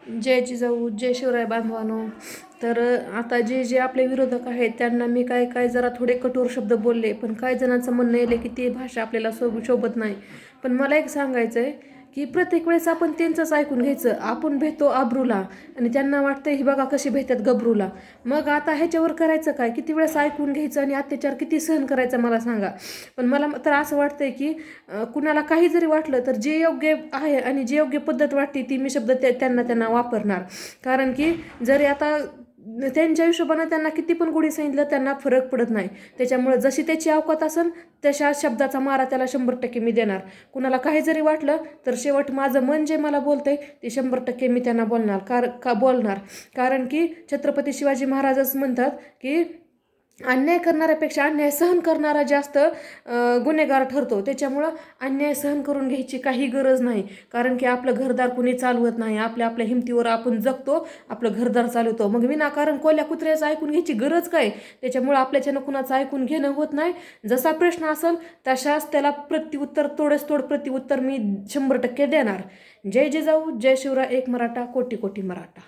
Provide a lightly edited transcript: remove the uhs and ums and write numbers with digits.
जय जिजाऊ जय शिवराय बांधवानो. तर आता जे जे आपले विरोधक आहेत त्यांना मी काय जरा थोडे कठोर शब्द बोलले, पण काही जणांचं म्हणणं येईल की ती भाषा आपल्याला शोभत नाही. पण मला एक सांगायचं आहे की प्रत्येक वेळेस आपण त्यांचंच ऐकून घ्यायचं. आपण भेटतो आबरूला आणि त्यांना वाटतं ही बघा कशी भेटतात गबरूला. मग आता ह्याच्यावर करायचं काय? किती वेळेस ऐकून घ्यायचं आणि अत्याचार किती सहन करायचा मला सांगा. पण मला तर असं वाटतंय की कुणाला काही जरी वाटलं तर जे योग्य आहे आणि जी योग्य पद्धत वाटते ती मी शब्द त्यांना वापरणार. कारण की जरी आता त्यांच्या हिशोबानं त्यांना किती पण गोडी सांगितलं त्यांना फरक पडत नाही. त्याच्यामुळे जशी त्याची अवकात असेल तशा शब्दाचा मारा त्याला 100% मी देणार. कुणाला काही जरी वाटलं तर शेवट माझं मन जे मला बोलतंय ते 100% मी त्यांना बोलणार. कारण की छत्रपती शिवाजी महाराजच म्हणतात की अन्याय करणाऱ्यापेक्षा अन्याय सहन करणारा जास्त गुन्हेगार ठरतो. त्याच्यामुळं अन्याय सहन करून घ्यायची काही गरज नाही. कारण की आपलं घरदार कुणी चालवत नाही. आपल्या हिमतीवर आपण जगतो, आपलं घरदार चालवतो. मग विनाकारण कोल्या कुत्र्याचं ऐकून घ्यायची गरज काय? त्याच्यामुळं आपल्याच्यानं कुणाचं ऐकून घेणं होत नाही. जसा प्रश्न असेल तशाच त्याला प्रत्युत्तर तोड प्रत्युत्तर मी 100% देणार. जय जिजाऊ जय शिवराय. एक मराठा कोटी कोटी मराठा.